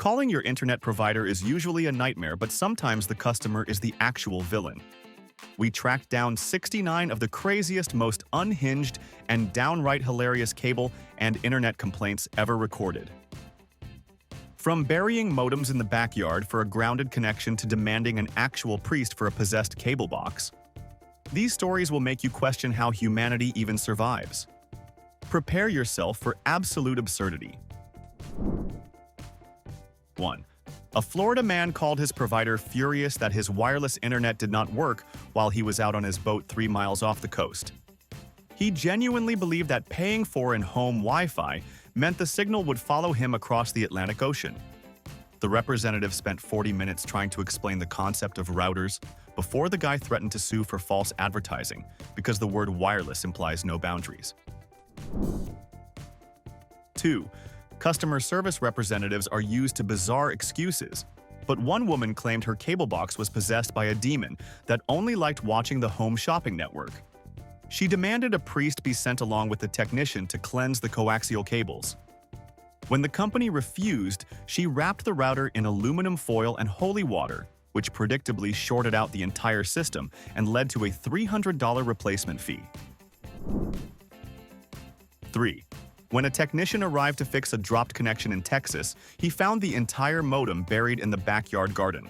Calling your internet provider is usually a nightmare, but sometimes the customer is the actual villain. We tracked down 69 of the craziest, most unhinged, and downright hilarious cable and internet complaints ever recorded. From burying modems in the backyard for a grounded connection to demanding an actual priest for a possessed cable box, these stories will make you question how humanity even survives. Prepare yourself for absolute absurdity. 1. A Florida man called his provider furious that his wireless internet did not work while he was out on his boat 3 miles off the coast. He genuinely believed that paying for in-home Wi-Fi meant the signal would follow him across the Atlantic Ocean. The representative spent 40 minutes trying to explain the concept of routers before the guy threatened to sue for false advertising because the word wireless implies no boundaries. 2. Customer service representatives are used to bizarre excuses, but one woman claimed her cable box was possessed by a demon that only liked watching the Home Shopping Network. She demanded a priest be sent along with a technician to cleanse the coaxial cables. When the company refused, she wrapped the router in aluminum foil and holy water, which predictably shorted out the entire system and led to a $300 replacement fee. 3. When a technician arrived to fix a dropped connection in Texas, he found the entire modem buried in the backyard garden.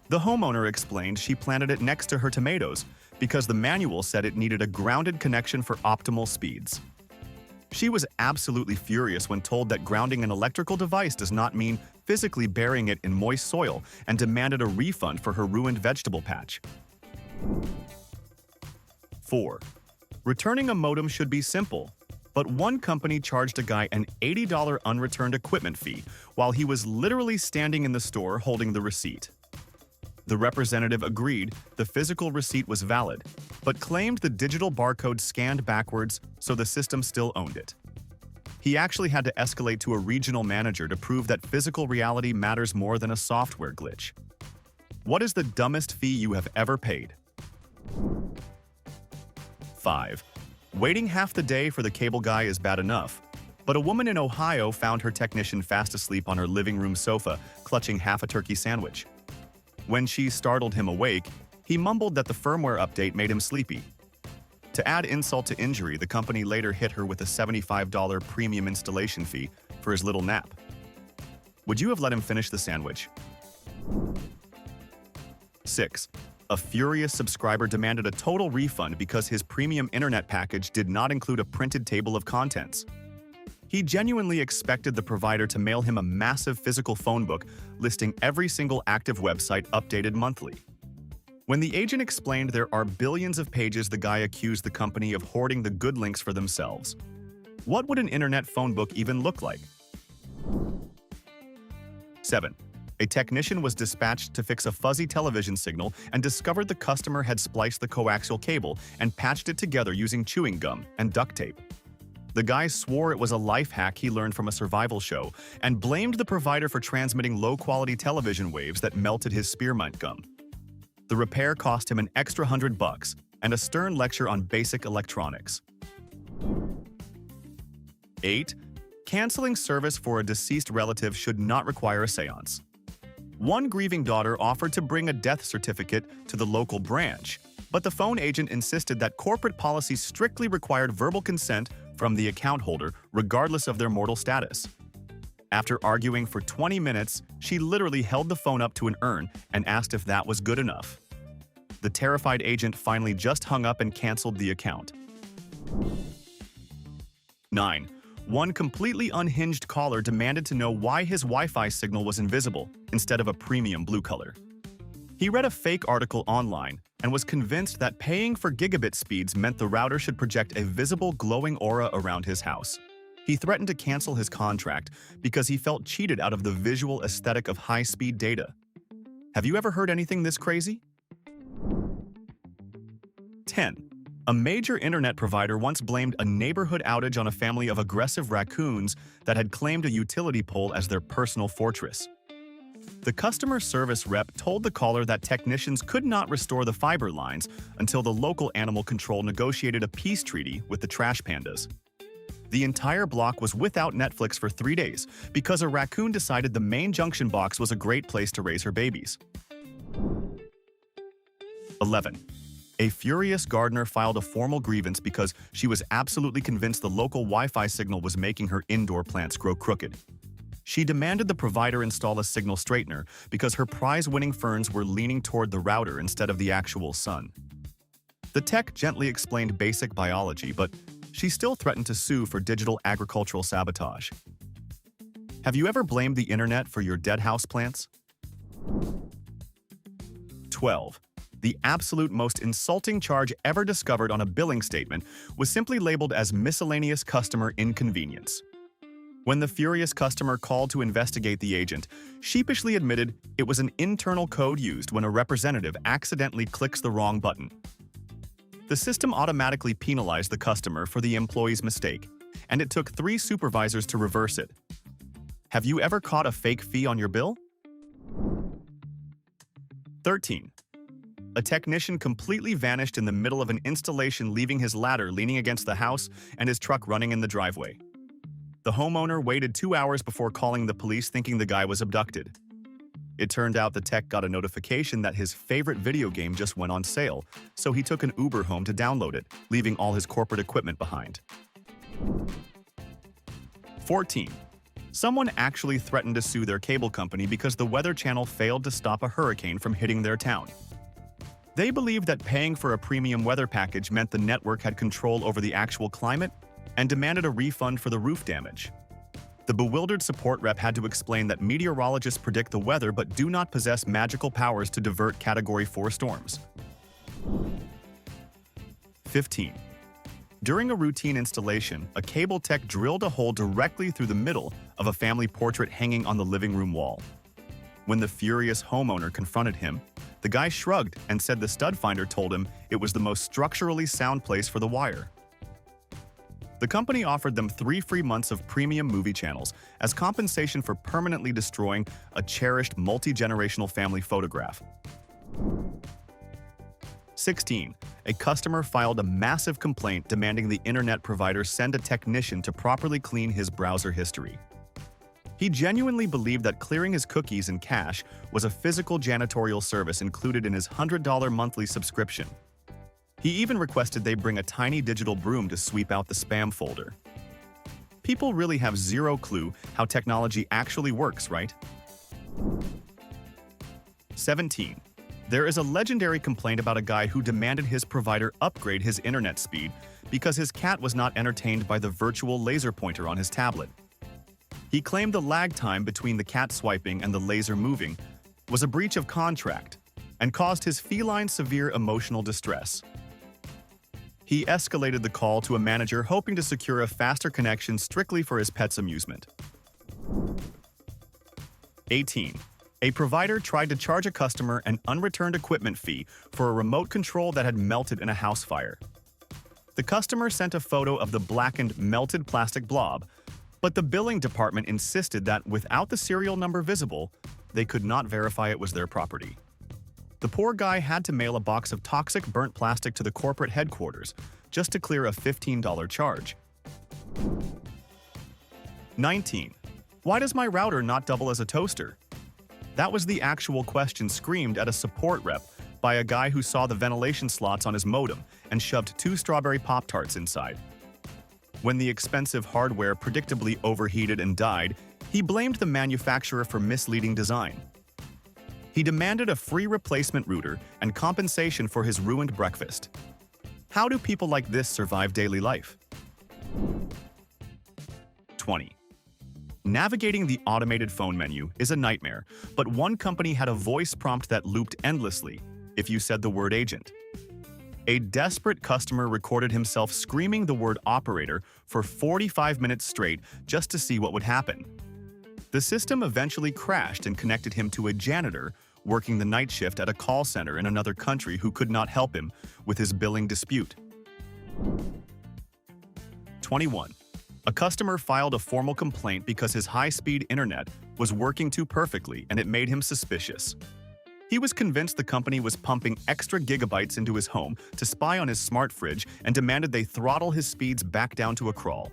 The homeowner explained she planted it next to her tomatoes because the manual said it needed a grounded connection for optimal speeds. She was absolutely furious when told that grounding an electrical device does not mean physically burying it in moist soil and demanded a refund for her ruined vegetable patch. 4. Returning a modem should be simple. But one company charged a guy an $80 unreturned equipment fee while he was literally standing in the store holding the receipt. The representative agreed the physical receipt was valid, but claimed the digital barcode scanned backwards, so the system still owned it. He actually had to escalate to a regional manager to prove that physical reality matters more than a software glitch. What is the dumbest fee you have ever paid? 5. Waiting half the day for the cable guy is bad enough, but a woman in Ohio found her technician fast asleep on her living room sofa, clutching half a turkey sandwich. When she startled him awake, he mumbled that the firmware update made him sleepy. To add insult to injury, the company later hit her with a $75 premium installation fee for his little nap. Would you have let him finish the sandwich? 6. A furious subscriber demanded a total refund because his premium internet package did not include a printed table of contents. He genuinely expected the provider to mail him a massive physical phone book listing every single active website updated monthly. When the agent explained there are billions of pages, the guy accused the company of hoarding the good links for themselves. What would an internet phone book even look like? 7. A technician was dispatched to fix a fuzzy television signal and discovered the customer had spliced the coaxial cable and patched it together using chewing gum and duct tape. The guy swore it was a life hack he learned from a survival show and blamed the provider for transmitting low-quality television waves that melted his spearmint gum. The repair cost him an extra $100 and a stern lecture on basic electronics. 8. Canceling service for a deceased relative should not require a seance. One grieving daughter offered to bring a death certificate to the local branch, but the phone agent insisted that corporate policy strictly required verbal consent from the account holder regardless of their mortal status. After arguing for 20 minutes, she literally held the phone up to an urn and asked if that was good enough. The terrified agent finally just hung up and canceled the account. 9. One completely unhinged caller demanded to know why his Wi-Fi signal was invisible instead of a premium blue color. He read a fake article online and was convinced that paying for gigabit speeds meant the router should project a visible glowing aura around his house. He threatened to cancel his contract because he felt cheated out of the visual aesthetic of high-speed data. Have you ever heard anything this crazy? 10. A major internet provider once blamed a neighborhood outage on a family of aggressive raccoons that had claimed a utility pole as their personal fortress. The customer service rep told the caller that technicians could not restore the fiber lines until the local animal control negotiated a peace treaty with the trash pandas. The entire block was without Netflix for 3 days because a raccoon decided the main junction box was a great place to raise her babies. 11. A furious gardener filed a formal grievance because she was absolutely convinced the local Wi-Fi signal was making her indoor plants grow crooked. She demanded the provider install a signal straightener because her prize-winning ferns were leaning toward the router instead of the actual sun. The tech gently explained basic biology, but she still threatened to sue for digital agricultural sabotage. Have you ever blamed the internet for your dead houseplants? 12. The absolute most insulting charge ever discovered on a billing statement was simply labeled as miscellaneous customer inconvenience. When the furious customer called to investigate the agent, sheepishly admitted it was an internal code used when a representative accidentally clicks the wrong button. The system automatically penalized the customer for the employee's mistake, and it took 3 supervisors to reverse it. Have you ever caught a fake fee on your bill? 13. A technician completely vanished in the middle of an installation, leaving his ladder leaning against the house and his truck running in the driveway. The homeowner waited 2 hours before calling the police, thinking the guy was abducted. It turned out the tech got a notification that his favorite video game just went on sale, so he took an Uber home to download it, leaving all his corporate equipment behind. 14. Someone actually threatened to sue their cable company because the Weather Channel failed to stop a hurricane from hitting their town. They believed that paying for a premium weather package meant the network had control over the actual climate and demanded a refund for the roof damage. The bewildered support rep had to explain that meteorologists predict the weather but do not possess magical powers to divert Category 4 storms. 15. During a routine installation, a cable tech drilled a hole directly through the middle of a family portrait hanging on the living room wall. When the furious homeowner confronted him, the guy shrugged and said the stud finder told him it was the most structurally sound place for the wire. The company offered them 3 free months of premium movie channels as compensation for permanently destroying a cherished multi-generational family photograph. 16. A customer filed a massive complaint demanding the internet provider send a technician to properly clean his browser history. He genuinely believed that clearing his cookies and cache was a physical janitorial service included in his $100 monthly subscription. He even requested they bring a tiny digital broom to sweep out the spam folder. People really have zero clue how technology actually works, right? 17. There is a legendary complaint about a guy who demanded his provider upgrade his internet speed because his cat was not entertained by the virtual laser pointer on his tablet. He claimed the lag time between the cat swiping and the laser moving was a breach of contract and caused his feline severe emotional distress. He escalated the call to a manager hoping to secure a faster connection strictly for his pet's amusement. 18. A provider tried to charge a customer an unreturned equipment fee for a remote control that had melted in a house fire. The customer sent a photo of the blackened, melted plastic blob, but the billing department insisted that without the serial number visible, they could not verify it was their property. The poor guy had to mail a box of toxic burnt plastic to the corporate headquarters just to clear a $15 charge. 19. Why does my router not double as a toaster? That was the actual question screamed at a support rep by a guy who saw the ventilation slots on his modem and shoved 2 strawberry Pop-Tarts inside. When the expensive hardware predictably overheated and died, he blamed the manufacturer for misleading design. He demanded a free replacement router and compensation for his ruined breakfast. How do people like this survive daily life? 20. Navigating the automated phone menu is a nightmare, but one company had a voice prompt that looped endlessly if you said the word agent. A desperate customer recorded himself screaming the word operator for 45 minutes straight just to see what would happen. The system eventually crashed and connected him to a janitor working the night shift at a call center in another country who could not help him with his billing dispute. 21. A customer filed a formal complaint because his high-speed internet was working too perfectly and it made him suspicious. He was convinced the company was pumping extra gigabytes into his home to spy on his smart fridge and demanded they throttle his speeds back down to a crawl.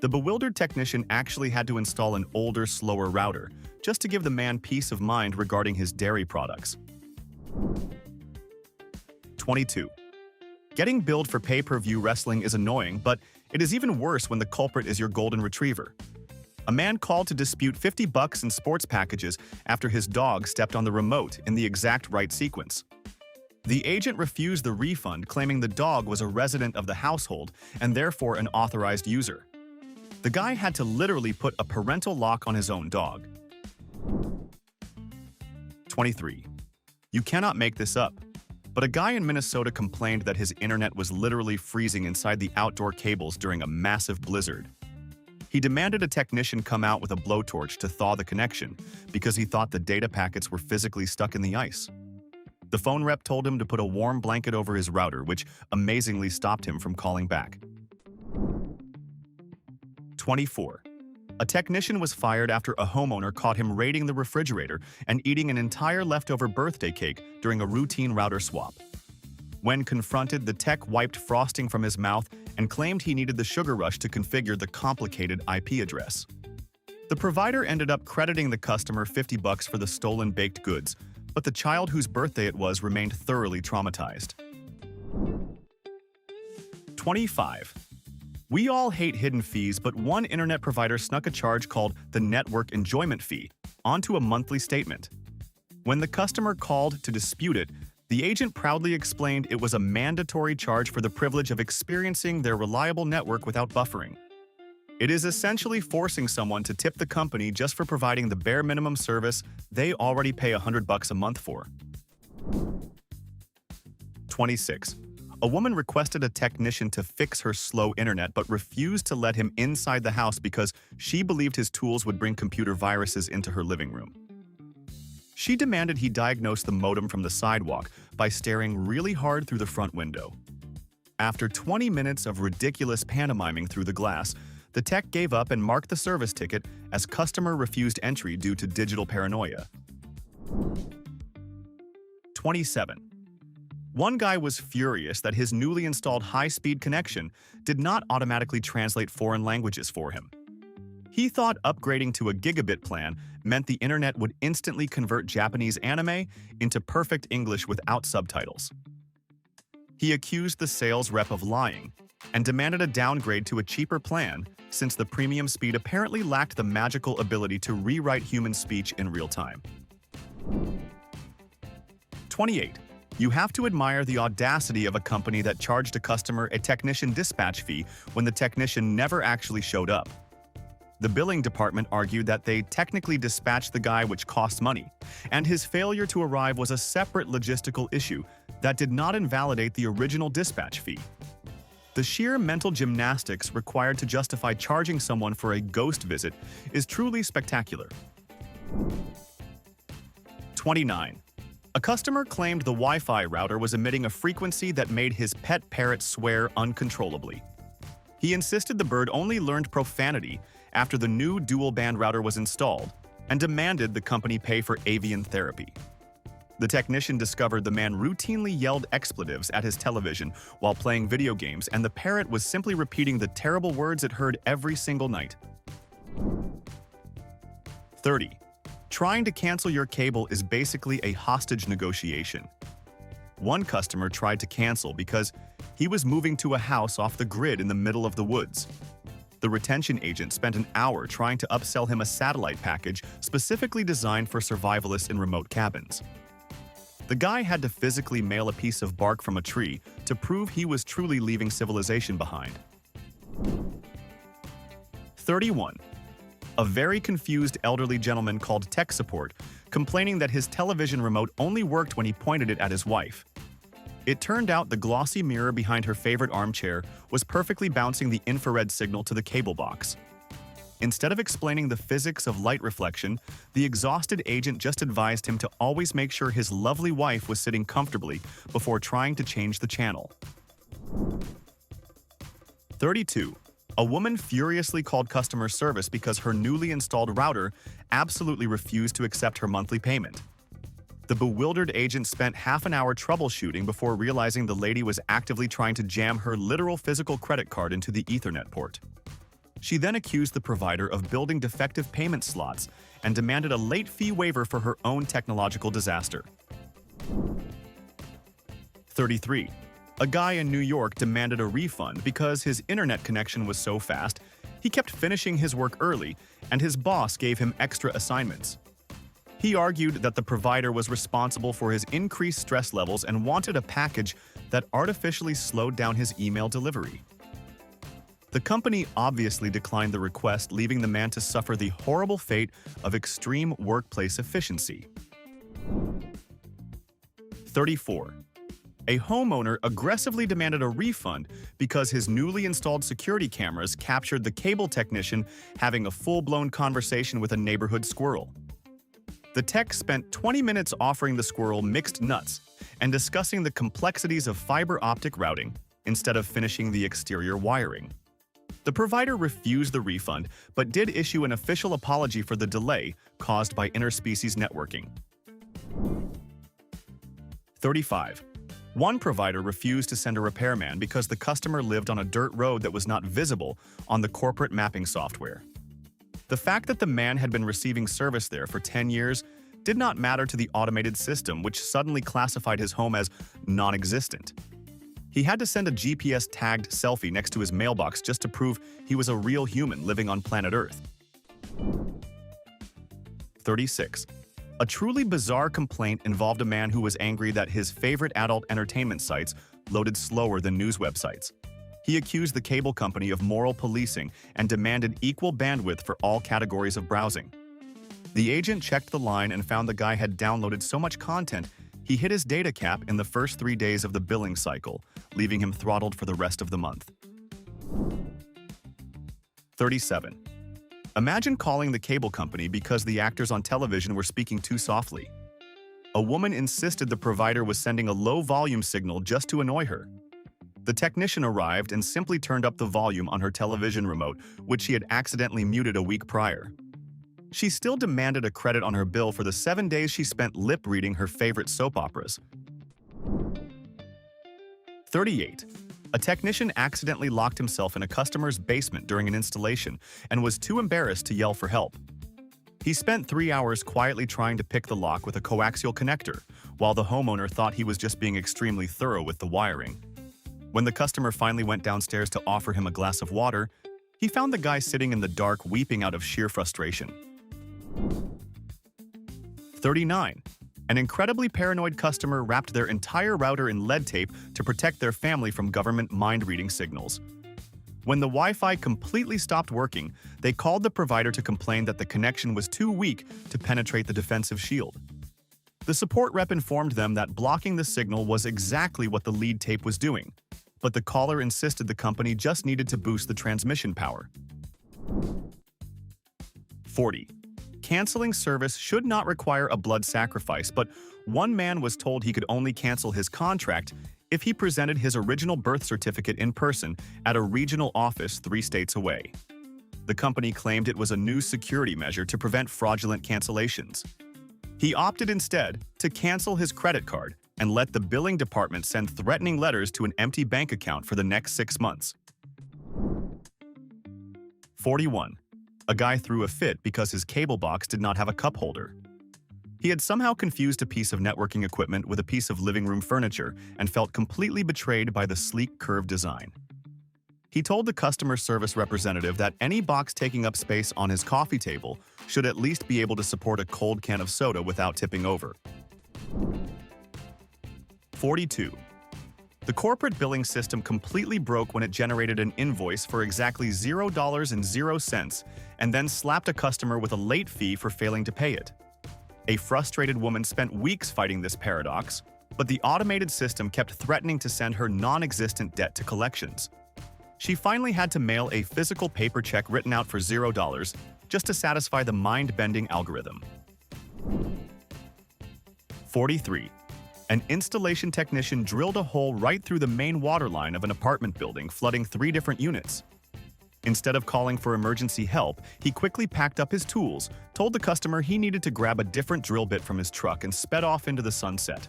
The bewildered technician actually had to install an older, slower router, just to give the man peace of mind regarding his dairy products. 22. Getting billed for pay-per-view wrestling is annoying, but it is even worse when the culprit is your golden retriever. A man called to dispute $50 in sports packages after his dog stepped on the remote in the exact right sequence. The agent refused the refund, claiming the dog was a resident of the household and therefore an authorized user. The guy had to literally put a parental lock on his own dog. 23. You cannot make this up, but a guy in Minnesota complained that his internet was literally freezing inside the outdoor cables during a massive blizzard. He demanded a technician come out with a blowtorch to thaw the connection because he thought the data packets were physically stuck in the ice. The phone rep told him to put a warm blanket over his router, which amazingly stopped him from calling back. 24. A technician was fired after a homeowner caught him raiding the refrigerator and eating an entire leftover birthday cake during a routine router swap. When confronted, the tech wiped frosting from his mouth and claimed he needed the sugar rush to configure the complicated IP address. The provider ended up crediting the customer $50 for the stolen baked goods, but the child whose birthday it was remained thoroughly traumatized. 25. We all hate hidden fees, but one internet provider snuck a charge called the Network Enjoyment Fee onto a monthly statement. When the customer called to dispute it, the agent proudly explained it was a mandatory charge for the privilege of experiencing their reliable network without buffering. It is essentially forcing someone to tip the company just for providing the bare minimum service they already pay $100 a month for. 26. A woman requested a technician to fix her slow internet but refused to let him inside the house because she believed his tools would bring computer viruses into her living room. She demanded he diagnose the modem from the sidewalk by staring really hard through the front window. After 20 minutes of ridiculous pantomiming through the glass, the tech gave up and marked the service ticket as customer refused entry due to digital paranoia. 27. One guy was furious that his newly installed high-speed connection did not automatically translate foreign languages for him. He thought upgrading to a gigabit plan meant the internet would instantly convert Japanese anime into perfect English without subtitles. He accused the sales rep of lying and demanded a downgrade to a cheaper plan since the premium speed apparently lacked the magical ability to rewrite human speech in real time. 28. You have to admire the audacity of a company that charged a customer a technician dispatch fee when the technician never actually showed up. The billing department argued that they technically dispatched the guy, which costs money, and his failure to arrive was a separate logistical issue that did not invalidate the original dispatch fee. The sheer mental gymnastics required to justify charging someone for a ghost visit is truly spectacular. 29. A customer claimed the Wi-Fi router was emitting a frequency that made his pet parrot swear uncontrollably. He insisted the bird only learned profanity after the new dual-band router was installed and demanded the company pay for avian therapy. The technician discovered the man routinely yelled expletives at his television while playing video games, and the parrot was simply repeating the terrible words it heard every single night. 30. Trying to cancel your cable is basically a hostage negotiation. One customer tried to cancel because he was moving to a house off the grid in the middle of the woods. The retention agent spent an hour trying to upsell him a satellite package specifically designed for survivalists in remote cabins. The guy had to physically mail a piece of bark from a tree to prove he was truly leaving civilization behind. 31. A very confused elderly gentleman called tech support, complaining that his television remote only worked when he pointed it at his wife. It turned out the glossy mirror behind her favorite armchair was perfectly bouncing the infrared signal to the cable box. Instead of explaining the physics of light reflection, the exhausted agent just advised him to always make sure his lovely wife was sitting comfortably before trying to change the channel. 32. A woman furiously called customer service because her newly installed router absolutely refused to accept her monthly payment. The bewildered agent spent half an hour troubleshooting before realizing the lady was actively trying to jam her literal physical credit card into the Ethernet port. She then accused the provider of building defective payment slots and demanded a late fee waiver for her own technological disaster. 33. A guy in New York demanded a refund because his internet connection was so fast, he kept finishing his work early, and his boss gave him extra assignments. He argued that the provider was responsible for his increased stress levels and wanted a package that artificially slowed down his email delivery. The company obviously declined the request, leaving the man to suffer the horrible fate of extreme workplace efficiency. 34. A homeowner aggressively demanded a refund because his newly installed security cameras captured the cable technician having a full-blown conversation with a neighborhood squirrel. The tech spent 20 minutes offering the squirrel mixed nuts and discussing the complexities of fiber optic routing instead of finishing the exterior wiring. The provider refused the refund, but did issue an official apology for the delay caused by interspecies networking. 35. One provider refused to send a repairman because the customer lived on a dirt road that was not visible on the corporate mapping software. The fact that the man had been receiving service there for 10 years did not matter to the automated system, which suddenly classified his home as non-existent. He had to send a GPS-tagged selfie next to his mailbox just to prove he was a real human living on planet Earth. 36. A truly bizarre complaint involved a man who was angry that his favorite adult entertainment sites loaded slower than news websites. He accused the cable company of moral policing and demanded equal bandwidth for all categories of browsing. The agent checked the line and found the guy had downloaded so much content he hit his data cap in the first 3 days of the billing cycle, leaving him throttled for the rest of the month. 37. Imagine calling the cable company because the actors on television were speaking too softly. A woman insisted the provider was sending a low-volume signal just to annoy her. The technician arrived and simply turned up the volume on her television remote, which she had accidentally muted a week prior. She still demanded a credit on her bill for the 7 days she spent lip-reading her favorite soap operas. 38. A technician accidentally locked himself in a customer's basement during an installation and was too embarrassed to yell for help. He spent 3 hours quietly trying to pick the lock with a coaxial connector, while the homeowner thought he was just being extremely thorough with the wiring. When the customer finally went downstairs to offer him a glass of water, he found the guy sitting in the dark weeping out of sheer frustration. 39. An incredibly paranoid customer wrapped their entire router in lead tape to protect their family from government mind-reading signals. When the Wi-Fi completely stopped working, they called the provider to complain that the connection was too weak to penetrate the defensive shield. The support rep informed them that blocking the signal was exactly what the lead tape was doing, but the caller insisted the company just needed to boost the transmission power. 40. Canceling service should not require a blood sacrifice, but one man was told he could only cancel his contract if he presented his original birth certificate in person at a regional office 3 states away. The company claimed it was a new security measure to prevent fraudulent cancellations. He opted instead to cancel his credit card and let the billing department send threatening letters to an empty bank account for the next 6 months. 41. A guy threw a fit because his cable box did not have a cup holder. He had somehow confused a piece of networking equipment with a piece of living room furniture and felt completely betrayed by the sleek, curved design. He told the customer service representative that any box taking up space on his coffee table should at least be able to support a cold can of soda without tipping over. 42. The corporate billing system completely broke when it generated an invoice for exactly $0.00 and then slapped a customer with a late fee for failing to pay it. A frustrated woman spent weeks fighting this paradox, but the automated system kept threatening to send her non-existent debt to collections. She finally had to mail a physical paper check written out for $0 just to satisfy the mind-bending algorithm. 43. An installation technician drilled a hole right through the main water line of an apartment building, flooding 3 different units. Instead of calling for emergency help, he quickly packed up his tools, told the customer he needed to grab a different drill bit from his truck, and sped off into the sunset.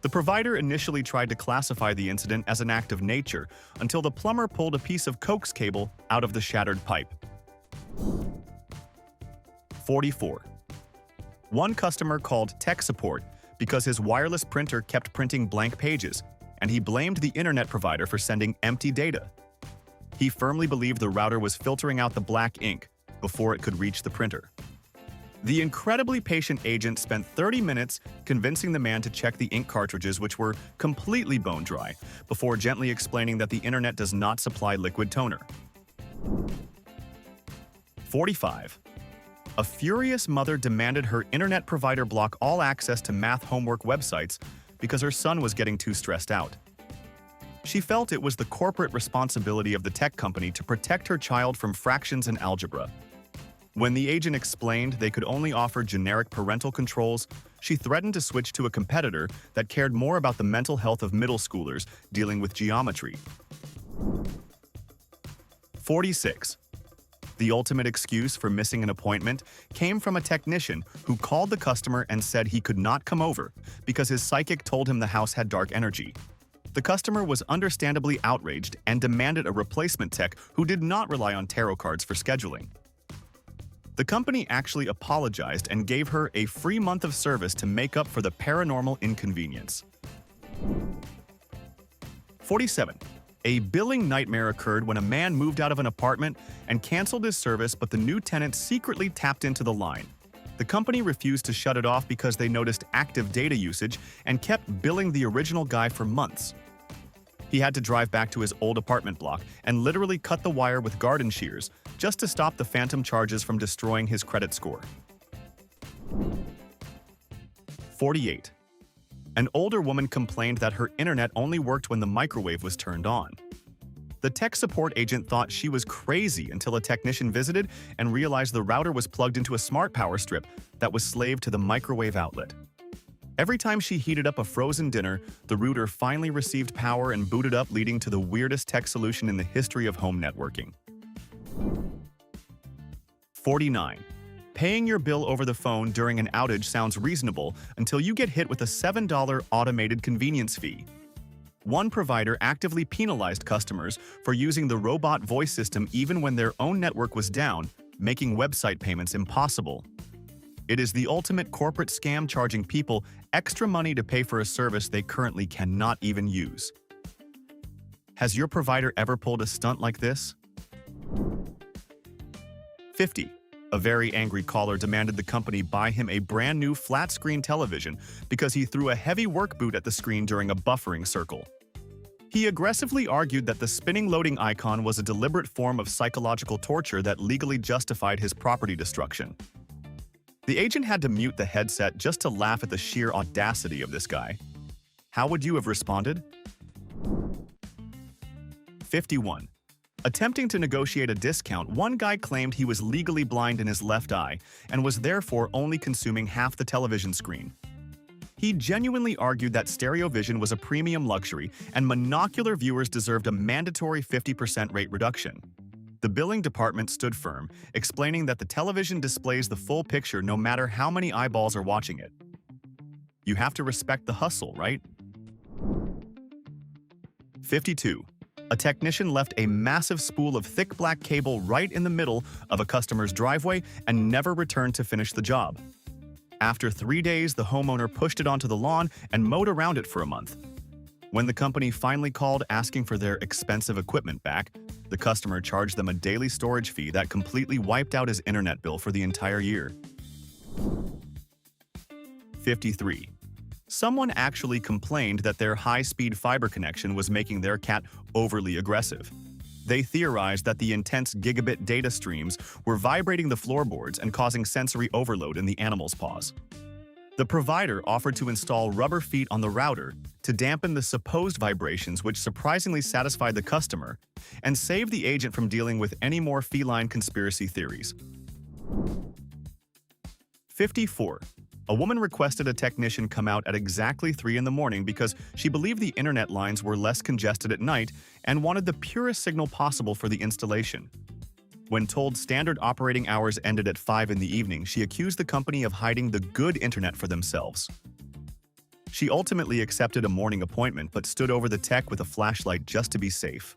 The provider initially tried to classify the incident as an act of nature until the plumber pulled a piece of coax cable out of the shattered pipe. 44. One customer called tech support because his wireless printer kept printing blank pages, and he blamed the internet provider for sending empty data. He firmly believed the router was filtering out the black ink before it could reach the printer. The incredibly patient agent spent 30 minutes convincing the man to check the ink cartridges, which were completely bone dry, before gently explaining that the internet does not supply liquid toner. 45. A furious mother demanded her internet provider block all access to math homework websites because her son was getting too stressed out. She felt it was the corporate responsibility of the tech company to protect her child from fractions and algebra. When the agent explained they could only offer generic parental controls, she threatened to switch to a competitor that cared more about the mental health of middle schoolers dealing with geometry. 46. The ultimate excuse for missing an appointment came from a technician who called the customer and said he could not come over because his psychic told him the house had dark energy. The customer was understandably outraged and demanded a replacement tech who did not rely on tarot cards for scheduling. The company actually apologized and gave her a free month of service to make up for the paranormal inconvenience. 47. A billing nightmare occurred when a man moved out of an apartment and canceled his service, but the new tenant secretly tapped into the line. The company refused to shut it off because they noticed active data usage and kept billing the original guy for months. He had to drive back to his old apartment block and literally cut the wire with garden shears just to stop the phantom charges from destroying his credit score. 48. An older woman complained that her internet only worked when the microwave was turned on. The tech support agent thought she was crazy until a technician visited and realized the router was plugged into a smart power strip that was slaved to the microwave outlet. Every time she heated up a frozen dinner, the router finally received power and booted up, leading to the weirdest tech solution in the history of home networking. 49. Paying your bill over the phone during an outage sounds reasonable until you get hit with a $7 automated convenience fee. One provider actively penalized customers for using the robot voice system even when their own network was down, making website payments impossible. It is the ultimate corporate scam, charging people extra money to pay for a service they currently cannot even use. Has your provider ever pulled a stunt like this? 50. A very angry caller demanded the company buy him a brand new flat-screen television because he threw a heavy work boot at the screen during a buffering circle. He aggressively argued that the spinning loading icon was a deliberate form of psychological torture that legally justified his property destruction. The agent had to mute the headset just to laugh at the sheer audacity of this guy. How would you have responded? 51. Attempting to negotiate a discount, one guy claimed he was legally blind in his left eye and was therefore only consuming half the television screen. He genuinely argued that stereo vision was a premium luxury and monocular viewers deserved a mandatory 50% rate reduction. The billing department stood firm, explaining that the television displays the full picture no matter how many eyeballs are watching it. You have to respect the hustle, right? 52. A technician left a massive spool of thick black cable right in the middle of a customer's driveway and never returned to finish the job. After 3 days, the homeowner pushed it onto the lawn and mowed around it for a month. When the company finally called asking for their expensive equipment back, the customer charged them a daily storage fee that completely wiped out his internet bill for the entire year. 53. Someone actually complained that their high-speed fiber connection was making their cat overly aggressive. They theorized that the intense gigabit data streams were vibrating the floorboards and causing sensory overload in the animal's paws. The provider offered to install rubber feet on the router to dampen the supposed vibrations, which surprisingly satisfied the customer and saved the agent from dealing with any more feline conspiracy theories. 54. A woman requested a technician come out at exactly 3 in the morning because she believed the internet lines were less congested at night and wanted the purest signal possible for the installation. When told standard operating hours ended at 5 in the evening, she accused the company of hiding the good internet for themselves. She ultimately accepted a morning appointment but stood over the tech with a flashlight just to be safe.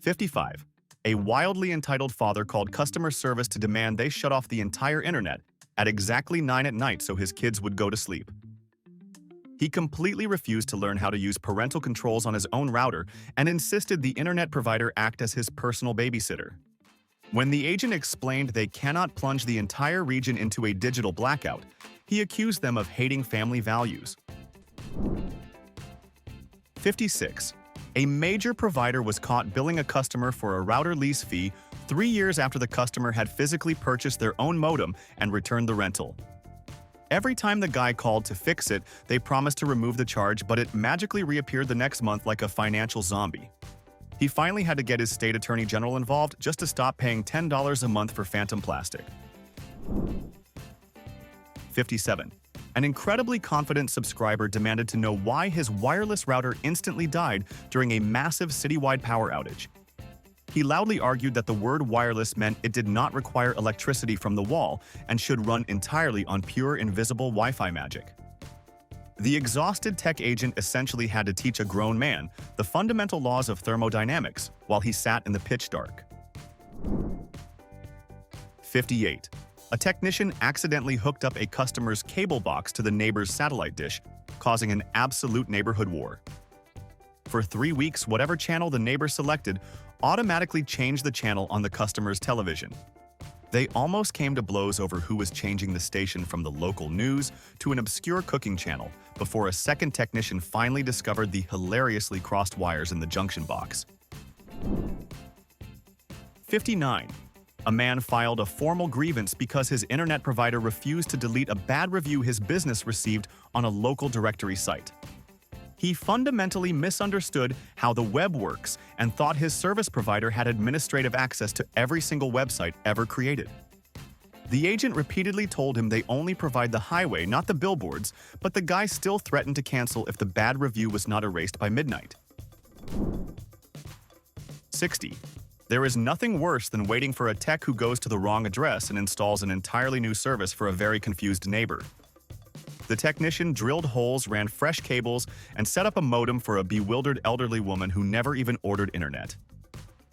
55. A wildly entitled father called customer service to demand they shut off the entire internet at exactly 9 at night so his kids would go to sleep. He completely refused to learn how to use parental controls on his own router and insisted the internet provider act as his personal babysitter. When the agent explained they cannot plunge the entire region into a digital blackout, he accused them of hating family values. 56. A major provider was caught billing a customer for a router lease fee 3 years after the customer had physically purchased their own modem and returned the rental. Every time the guy called to fix it, they promised to remove the charge, but it magically reappeared the next month like a financial zombie. He finally had to get his state attorney general involved just to stop paying $10 a month for phantom plastic. 57. An incredibly confident subscriber demanded to know why his wireless router instantly died during a massive citywide power outage. He loudly argued that the word wireless meant it did not require electricity from the wall and should run entirely on pure invisible Wi-Fi magic. The exhausted tech agent essentially had to teach a grown man the fundamental laws of thermodynamics while he sat in the pitch dark. 58. A technician accidentally hooked up a customer's cable box to the neighbor's satellite dish, causing an absolute neighborhood war. For 3 weeks, whatever channel the neighbor selected automatically changed the channel on the customer's television. They almost came to blows over who was changing the station from the local news to an obscure cooking channel before a second technician finally discovered the hilariously crossed wires in the junction box. 59. A man filed a formal grievance because his internet provider refused to delete a bad review his business received on a local directory site. He fundamentally misunderstood how the web works and thought his service provider had administrative access to every single website ever created. The agent repeatedly told him they only provide the highway, not the billboards, but the guy still threatened to cancel if the bad review was not erased by midnight. 60. There is nothing worse than waiting for a tech who goes to the wrong address and installs an entirely new service for a very confused neighbor. The technician drilled holes, ran fresh cables, and set up a modem for a bewildered elderly woman who never even ordered internet.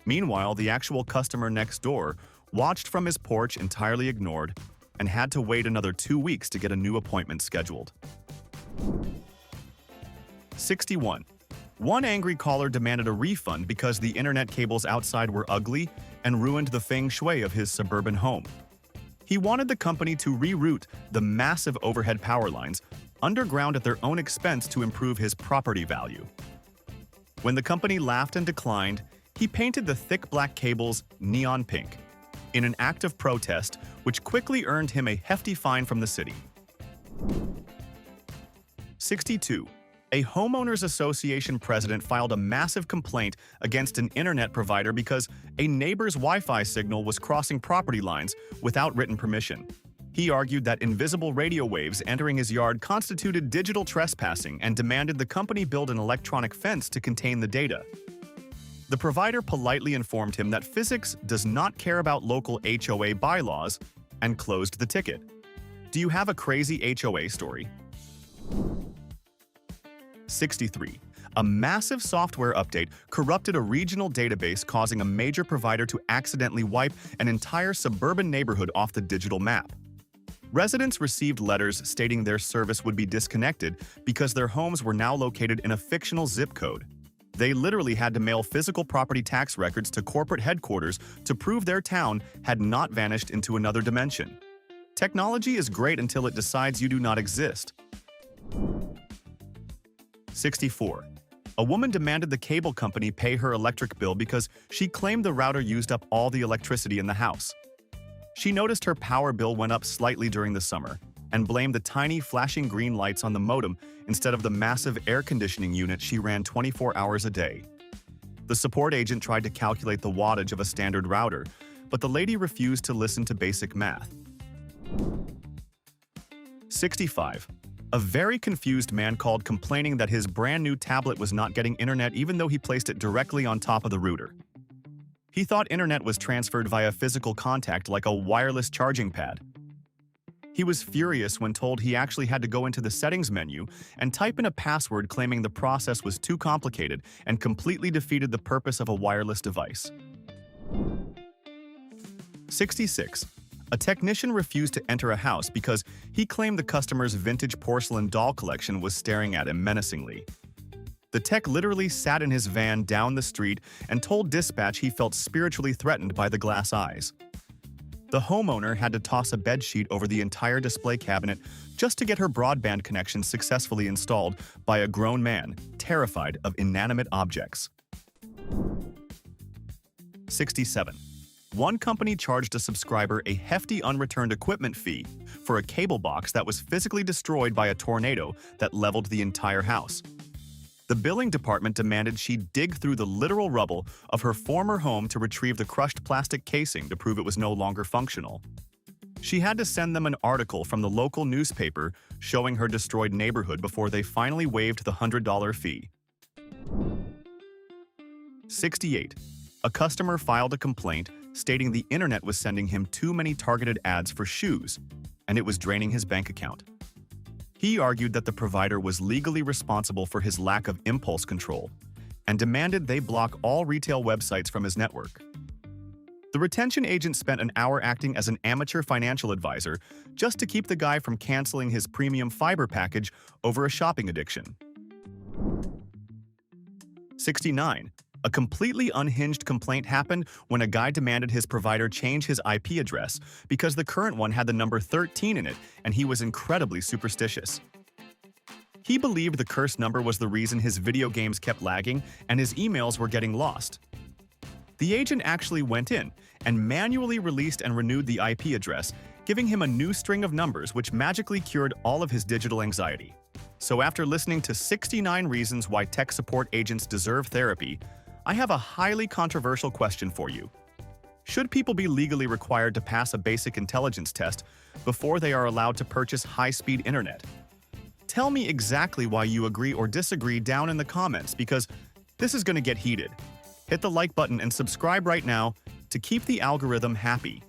Meanwhile, the actual customer next door watched from his porch entirely ignored and had to wait another 2 weeks to get a new appointment scheduled. 61. One angry caller demanded a refund because the internet cables outside were ugly and ruined the feng shui of his suburban home. He wanted the company to reroute the massive overhead power lines underground at their own expense to improve his property value. When the company laughed and declined, he painted the thick black cables neon pink in an act of protest, which quickly earned him a hefty fine from the city. 62. A homeowners association president filed a massive complaint against an internet provider because a neighbor's Wi-Fi signal was crossing property lines without written permission. He argued that invisible radio waves entering his yard constituted digital trespassing and demanded the company build an electronic fence to contain the data. The provider politely informed him that physics does not care about local HOA bylaws and closed the ticket. Do you have a crazy HOA story? 63. A massive software update corrupted a regional database, causing a major provider to accidentally wipe an entire suburban neighborhood off the digital map. Residents received letters stating their service would be disconnected because their homes were now located in a fictional zip code. They literally had to mail physical property tax records to corporate headquarters to prove their town had not vanished into another dimension. Technology is great until it decides you do not exist. 64. A woman demanded the cable company pay her electric bill because she claimed the router used up all the electricity in the house. She noticed her power bill went up slightly during the summer and blamed the tiny flashing green lights on the modem instead of the massive air conditioning unit she ran 24 hours a day. The support agent tried to calculate the wattage of a standard router, but the lady refused to listen to basic math. 65. A very confused man called complaining that his brand new tablet was not getting internet even though he placed it directly on top of the router. He thought internet was transferred via physical contact like a wireless charging pad. He was furious when told he actually had to go into the settings menu and type in a password claiming the process was too complicated and completely defeated the purpose of a wireless device. 66. A technician refused to enter a house because he claimed the customer's vintage porcelain doll collection was staring at him menacingly. The tech literally sat in his van down the street and told dispatch he felt spiritually threatened by the glass eyes. The homeowner had to toss a bedsheet over the entire display cabinet just to get her broadband connection successfully installed by a grown man, terrified of inanimate objects. 67. One company charged a subscriber a hefty unreturned equipment fee for a cable box that was physically destroyed by a tornado that leveled the entire house. The billing department demanded she dig through the literal rubble of her former home to retrieve the crushed plastic casing to prove it was no longer functional. She had to send them an article from the local newspaper showing her destroyed neighborhood before they finally waived the $100 fee. 68. A customer filed a complaint stating the internet was sending him too many targeted ads for shoes, and it was draining his bank account. He argued that the provider was legally responsible for his lack of impulse control and demanded they block all retail websites from his network. The retention agent spent an hour acting as an amateur financial advisor just to keep the guy from canceling his premium fiber package over a shopping addiction. 69. A completely unhinged complaint happened when a guy demanded his provider change his IP address because the current one had the number 13 in it and he was incredibly superstitious. He believed the cursed number was the reason his video games kept lagging and his emails were getting lost. The agent actually went in and manually released and renewed the IP address, giving him a new string of numbers which magically cured all of his digital anxiety. So after listening to 69 reasons why tech support agents deserve therapy, I have a highly controversial question for you. Should people be legally required to pass a basic intelligence test before they are allowed to purchase high-speed internet? Tell me exactly why you agree or disagree down in the comments because this is going to get heated. Hit the like button and subscribe right now to keep the algorithm happy.